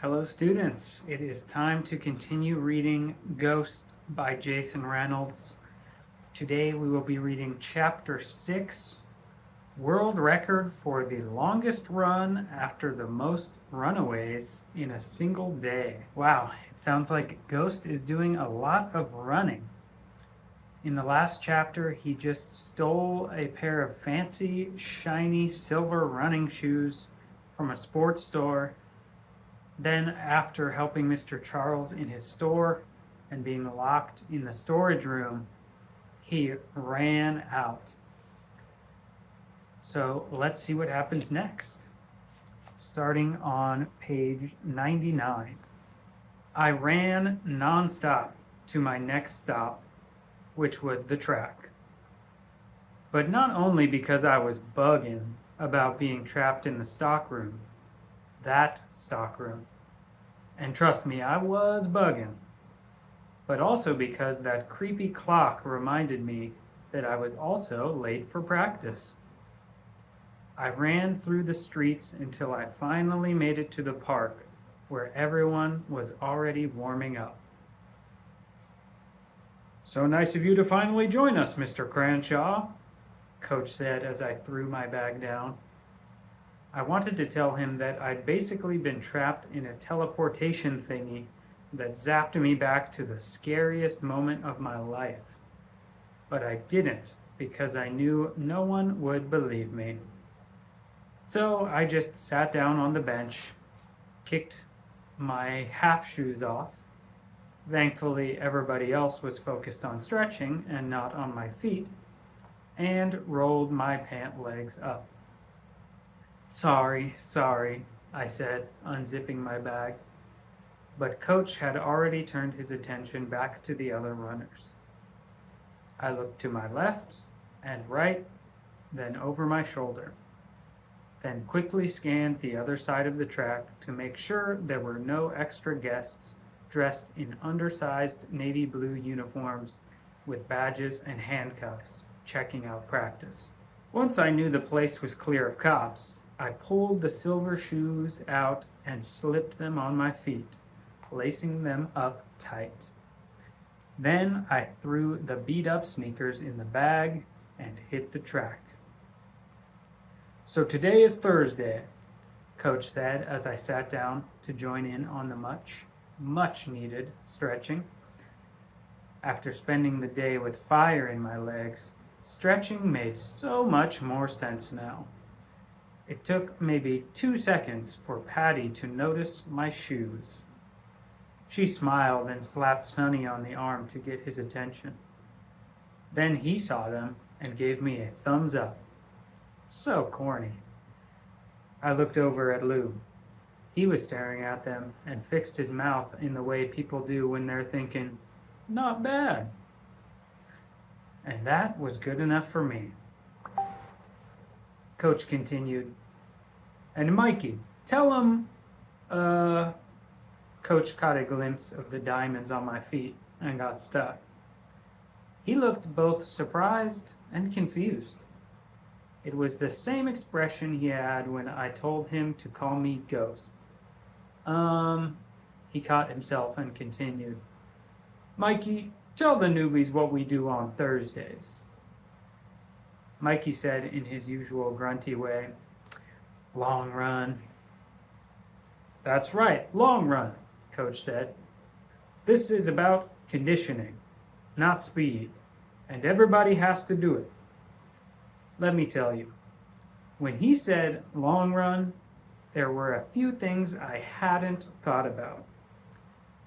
Hello students, it is time to continue reading Ghost by Jason Reynolds. Today we will be reading chapter 6, World Record for the Longest Run After the Most Runaways in a Single Day. Wow, it sounds like Ghost is doing a lot of running. In the last chapter, he just stole a pair of fancy, shiny silver running shoes from a sports store. Then, after helping Mr. Charles in his store and being locked in the storage room, he ran out. So let's see what happens next. Starting on page 99. I ran nonstop to my next stop, which was the track. But not only because I was bugging about being trapped in the stockroom, that stockroom. And trust me, I was bugging. But also because that creepy clock reminded me that I was also late for practice. I ran through the streets until I finally made it to the park, where everyone was already warming up. "So nice of you to finally join us, Mr. Cranshaw," Coach said as I threw my bag down. I wanted to tell him that I'd basically been trapped in a teleportation thingy that zapped me back to the scariest moment of my life. But I didn't, because I knew no one would believe me. So I just sat down on the bench, kicked my half shoes off. Thankfully, everybody else was focused on stretching and not on my feet, and rolled my pant legs up. Sorry, I said, unzipping my bag. But Coach had already turned his attention back to the other runners. I looked to my left and right, then over my shoulder, then quickly scanned the other side of the track to make sure there were no extra guests dressed in undersized navy blue uniforms with badges and handcuffs checking out practice. Once I knew the place was clear of cops, I pulled the silver shoes out and slipped them on my feet, lacing them up tight. Then I threw the beat-up sneakers in the bag and hit the track. "So today is Thursday," Coach said as I sat down to join in on the much needed stretching. After spending the day with fire in my legs, stretching made so much more sense now. It took maybe 2 seconds for Patty to notice my shoes. She smiled and slapped Sonny on the arm to get his attention. Then he saw them and gave me a thumbs up. So corny. I looked over at Lou. He was staring at them and fixed his mouth in the way people do when they're thinking, "Not bad." And that was good enough for me. Coach continued, "And Mikey, tell him," Coach caught a glimpse of the diamonds on my feet and got stuck. He looked both surprised and confused. It was the same expression he had when I told him to call me Ghost. He caught himself and continued, "Mikey, tell the newbies what we do on Thursdays." Mikey said in his usual grunty way, "Long run." "That's right, long run," Coach said. "This is about conditioning, not speed, and everybody has to do it." Let me tell you, when he said long run, there were a few things I hadn't thought about.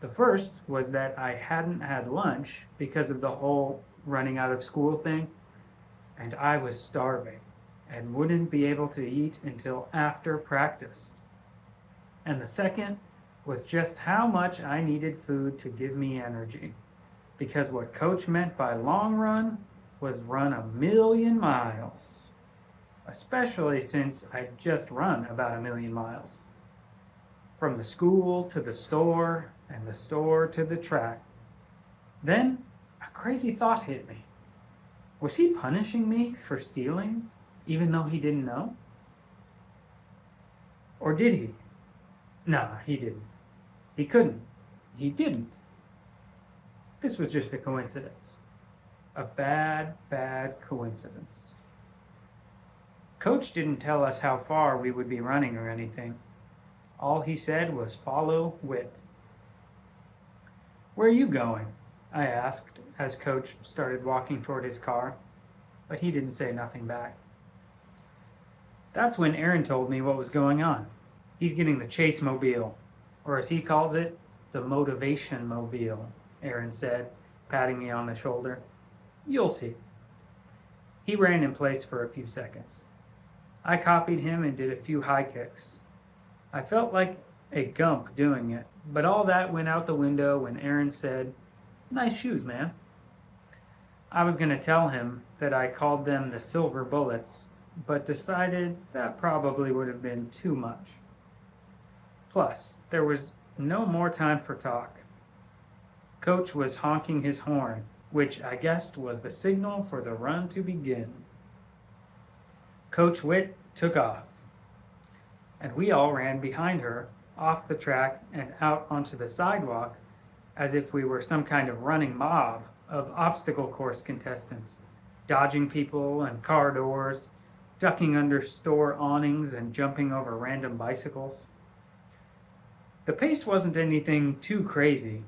The first was that I hadn't had lunch because of the whole running out of school thing, and I was starving and wouldn't be able to eat until after practice. And the second was just how much I needed food to give me energy, because what Coach meant by long run was run 1,000,000 miles, especially since I'd just run about 1,000,000 miles. From the school to the store, and the store to the track. Then a crazy thought hit me. Was he punishing me for stealing, even though he didn't know? Or did he? Nah, he didn't. He couldn't. He didn't. This was just a coincidence. A bad, bad coincidence. Coach didn't tell us how far we would be running or anything. All he said was follow Whit. "Where are you going?" I asked as Coach started walking toward his car, but he didn't say nothing back. That's when Aaron told me what was going on. He's getting the Chase Mobile, or as he calls it, the Motivation Mobile, Aaron said, patting me on the shoulder. "You'll see." He ran in place for a few seconds. I copied him and did a few high kicks. I felt like a gump doing it, but all that went out the window when Aaron said, "Nice shoes, man." I was going to tell him that I called them the Silver Bullets, but decided that probably would have been too much. Plus, there was no more time for talk. Coach was honking his horn, which I guessed was the signal for the run to begin. Coach Whit took off, and we all ran behind her, off the track and out onto the sidewalk, as if we were some kind of running mob of obstacle course contestants, dodging people and car doors, ducking under store awnings and jumping over random bicycles. The pace wasn't anything too crazy,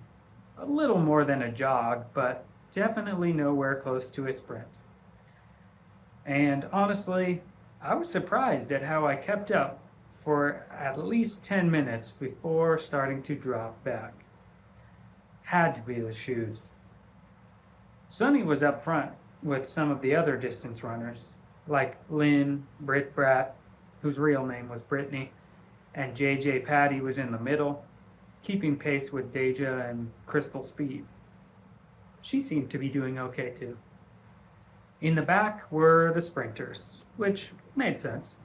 a little more than a jog, but definitely nowhere close to a sprint. And honestly, I was surprised at how I kept up for at least 10 minutes before starting to drop back. Had to be the shoes. Sonny was up front with some of the other distance runners, like Lynn, Britt Bratt, whose real name was Brittany, and JJ Patty was in the middle, keeping pace with Deja and Crystal Speed. She seemed to be doing okay too. In the back were the sprinters, which made sense.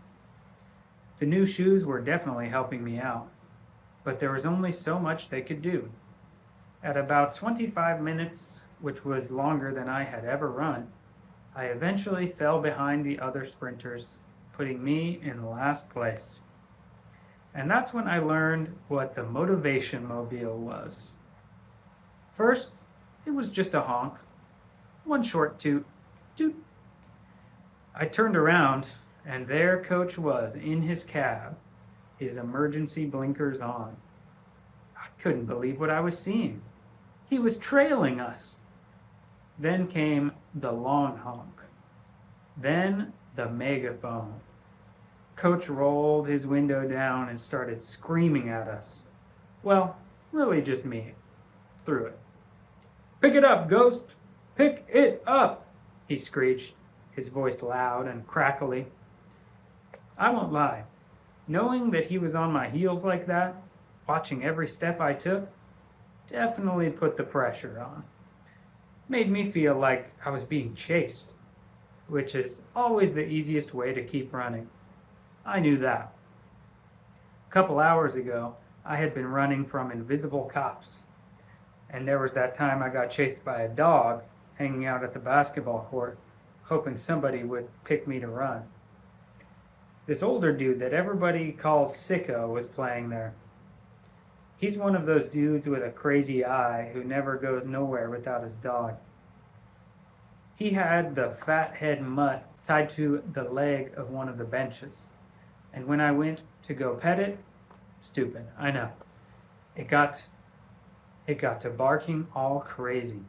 The new shoes were definitely helping me out, but there was only so much they could do. At about 25 minutes, which was longer than I had ever run, I eventually fell behind the other sprinters, putting me in last place. And that's when I learned what the Motivation Mobile was. First, it was just a honk. One short toot. Toot. I turned around, and there Coach was in his cab, his emergency blinkers on. I couldn't believe what I was seeing. He was trailing us. Then came the long honk. Then the megaphone. Coach rolled his window down and started screaming at us. Well, really just me. Through it. "Pick it up, Ghost! Pick it up!" he screeched, his voice loud and crackly. I won't lie. Knowing that he was on my heels like that, watching every step I took, definitely put the pressure on. Made me feel like I was being chased, which is always the easiest way to keep running. I knew that. A couple hours ago, I had been running from invisible cops, and there was that time I got chased by a dog hanging out at the basketball court, hoping somebody would pick me to run. This older dude that everybody calls Sicko was playing there. He's one of those dudes with a crazy eye who never goes nowhere without his dog. He had the fat head mutt tied to the leg of one of the benches, and when I went to go pet it, stupid, I know, it got to barking all crazy,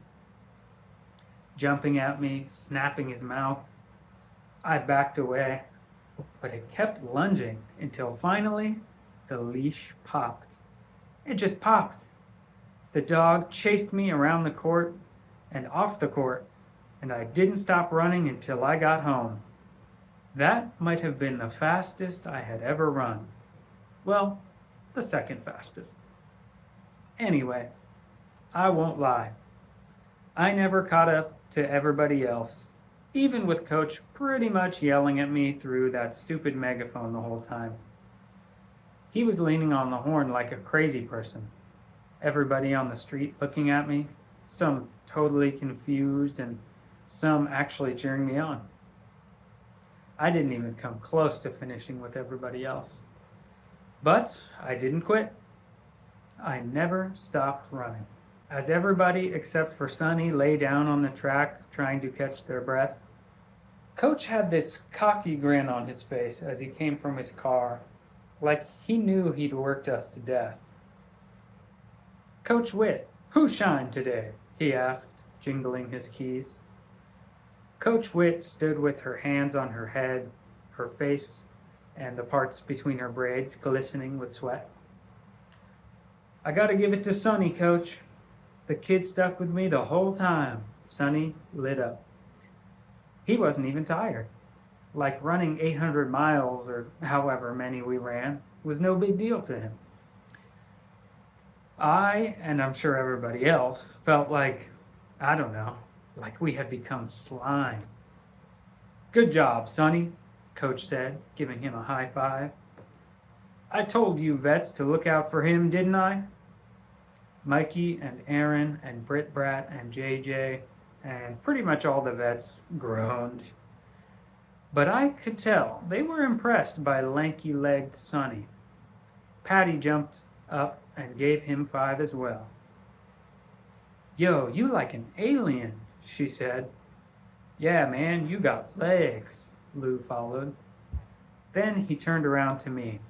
jumping at me, snapping his mouth. I backed away, but it kept lunging until finally the leash popped. It just popped. The dog chased me around the court and off the court, and I didn't stop running until I got home. That might have been the fastest I had ever run. Well, the second fastest. Anyway, I won't lie. I never caught up to everybody else, even with Coach pretty much yelling at me through that stupid megaphone the whole time. He was leaning on the horn like a crazy person. Everybody on the street looking at me, some totally confused and some actually cheering me on. I didn't even come close to finishing with everybody else. But I didn't quit. I never stopped running. As everybody except for Sonny lay down on the track trying to catch their breath, Coach had this cocky grin on his face as he came from his car, like he knew he'd worked us to death. "Coach Witt, who shined today?" he asked, jingling his keys. Coach Witt stood with her hands on her head, her face and the parts between her braids glistening with sweat. "I gotta give it to Sonny, Coach. The kid stuck with me the whole time." Sonny lit up. He wasn't even tired. Like running 800 miles or however many we ran was no big deal to him. I, and I'm sure everybody else, felt like, I don't know, like we had become slime. "Good job, Sonny," Coach said, giving him a high five. "I told you vets to look out for him, didn't I?" Mikey and Aaron and Britt Brat and JJ and pretty much all the vets groaned. But I could tell they were impressed by lanky-legged Sonny. Patty jumped up and gave him 5 as well. "Yo, you like an alien," she said. "Yeah, man, you got legs," Lou followed. Then he turned around to me.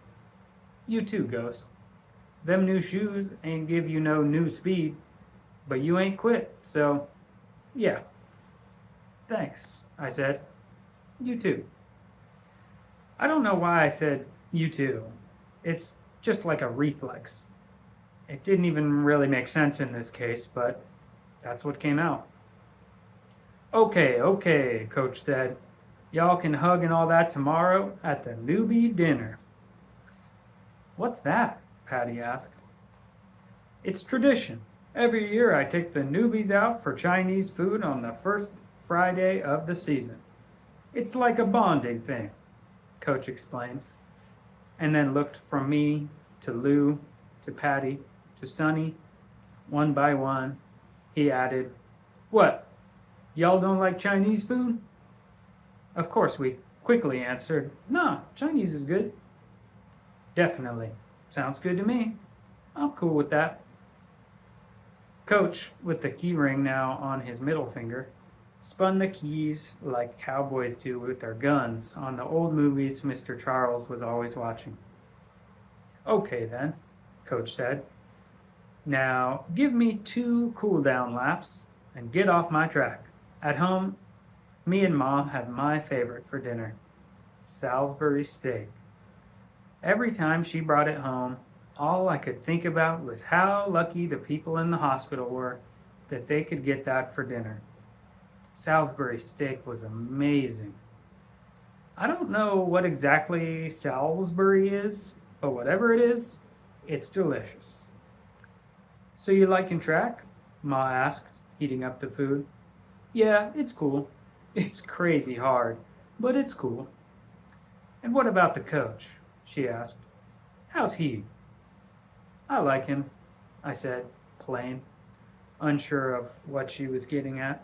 "You too, Ghost. Them new shoes ain't give you no new speed, but you ain't quit, so yeah." "Thanks," I said. "You too." I don't know why I said "you too." It's just like a reflex. It didn't even really make sense in this case, but that's what came out. Okay, Coach said. "Y'all can hug and all that tomorrow at the newbie dinner." "What's that?" Patty asked. "It's tradition. Every year I take the newbies out for Chinese food on the first Friday of the season. It's like a bonding thing," Coach explained, and then looked from me to Lou to Patty to Sonny. One by one, he added, "What? Y'all don't like Chinese food?" Of course, we quickly answered, "Nah, Chinese is good." "Definitely. Sounds good to me. I'm cool with that." Coach, with the key ring now on his middle finger, spun the keys like cowboys do with their guns on the old movies Mr. Charles was always watching. "Okay then," Coach said. "Now give me 2 cool-down laps and get off my track. At home, me and Mom had my favorite for dinner, Salisbury steak. Every time she brought it home, all I could think about was how lucky the people in the hospital were that they could get that for dinner. Salisbury steak was amazing. I don't know what exactly Salisbury is, but whatever it is, it's delicious." "So you liking track?" Ma asked, heating up the food. "Yeah, it's cool. It's crazy hard, but it's cool." "And what about the coach?" she asked. "How's he?" "I like him," I said, plain, unsure of what she was getting at.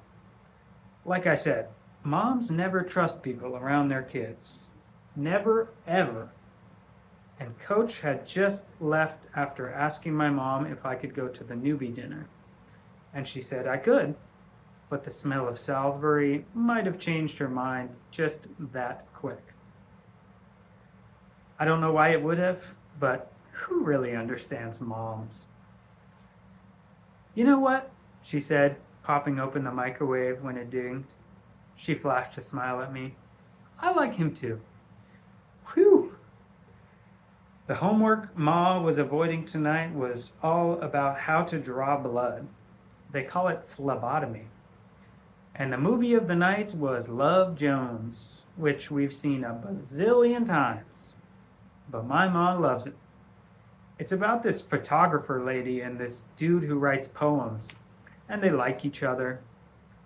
Like I said, moms never trust people around their kids. Never, ever. And Coach had just left after asking my mom if I could go to the newbie dinner. And she said I could, but the smell of Salisbury might have changed her mind just that quick. I don't know why it would have, but who really understands moms? "You know what?" she said, popping open the microwave when it dinged. She flashed a smile at me. "I like him too." Whew! The homework Ma was avoiding tonight was all about how to draw blood. They call it phlebotomy. And the movie of the night was Love Jones, which we've seen a bazillion times. But my Ma loves it. It's about this photographer lady and this dude who writes poems. And they like each other.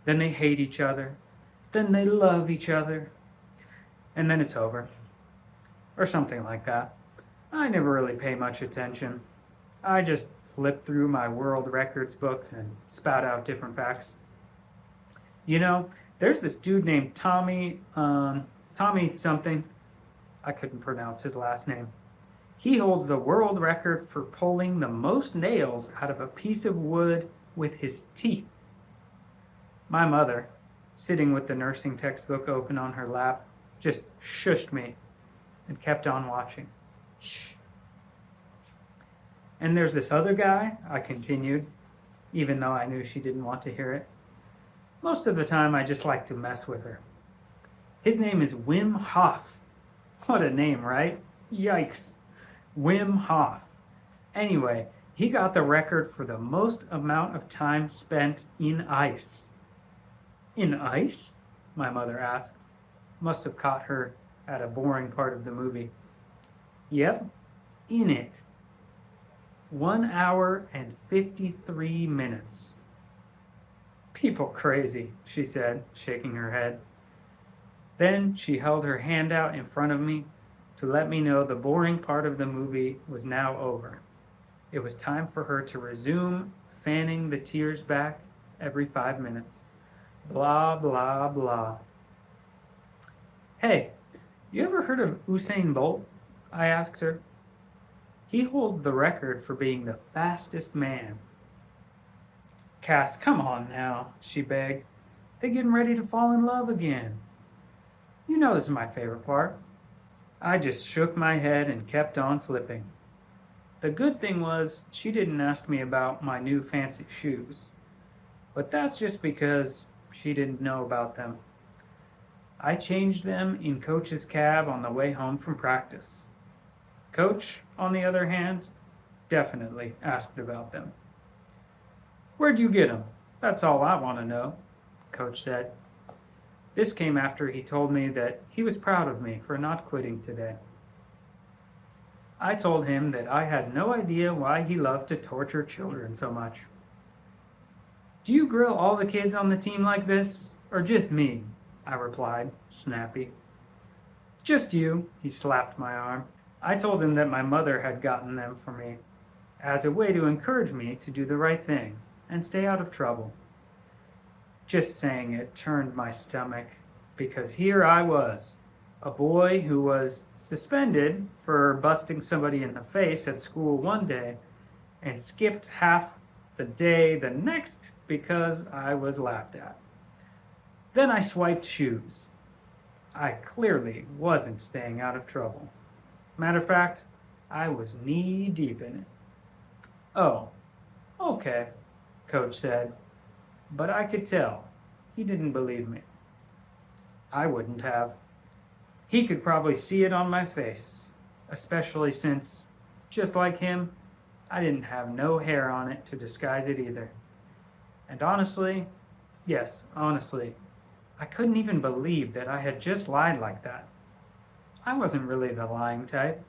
Then they hate each other. Then they love each other. And then it's over. Or something like that. I never really pay much attention. I just flip through my world records book and spout out different facts. You know, there's this dude named Tommy something. I couldn't pronounce his last name. He holds the world record for pulling the most nails out of a piece of wood with his teeth. My mother, sitting with the nursing textbook open on her lap, just shushed me and kept on watching. Shh. And there's this other guy, I continued, even though I knew she didn't want to hear it. Most of the time, I just like to mess with her. His name is Wim Hof. What a name, right? Yikes. Wim Hof. Anyway, he got the record for the most amount of time spent in ice. In ice? My mother asked. Must have caught her at a boring part of the movie. Yep, in it. 1 hour and 53 minutes. People crazy, she said, shaking her head. Then she held her hand out in front of me to let me know the boring part of the movie was now over. It was time for her to resume fanning the tears back every 5 minutes. Blah, blah, blah. Hey, you ever heard of Usain Bolt? I asked her. He holds the record for being the fastest man. Cass, come on now, she begged. They're getting ready to fall in love again. You know this is my favorite part. I just shook my head and kept on flipping. The good thing was she didn't ask me about my new fancy shoes. But that's just because she didn't know about them. I changed them in Coach's cab on the way home from practice. Coach, on the other hand, definitely asked about them. Where'd you get them? That's all I want to know, Coach said. This came after he told me that he was proud of me for not quitting today. I told him that I had no idea why he loved to torture children so much. Do you grill all the kids on the team like this, or just me? I replied, snappy. Just you, he slapped my arm. I told him that my mother had gotten them for me, as a way to encourage me to do the right thing and stay out of trouble. Just saying it turned my stomach, because here I was, a boy who was suspended for busting somebody in the face at school one day and skipped half the day the next because I was laughed at. Then I swiped shoes. I clearly wasn't staying out of trouble. Matter of fact, I was knee-deep in it. Oh, okay, Coach said, but I could tell he didn't believe me. I wouldn't have. He could probably see it on my face, especially since, just like him, I didn't have no hair on it to disguise it either. And honestly, yes, honestly, I couldn't even believe that I had just lied like that. I wasn't really the lying type,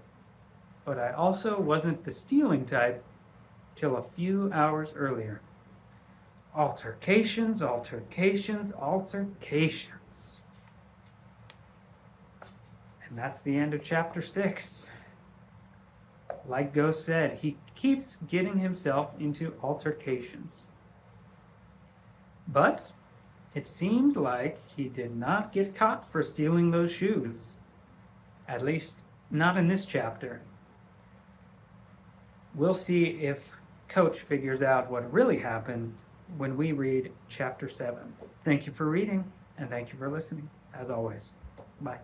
but I also wasn't the stealing type till a few hours earlier. Altercations, altercations, altercations. And that's the end of chapter 6. Like Ghost said, he keeps getting himself into altercations. But it seems like he did not get caught for stealing those shoes. At least, not in this chapter. We'll see if Coach figures out what really happened when we read chapter 7. Thank you for reading, and thank you for listening, as always. Bye.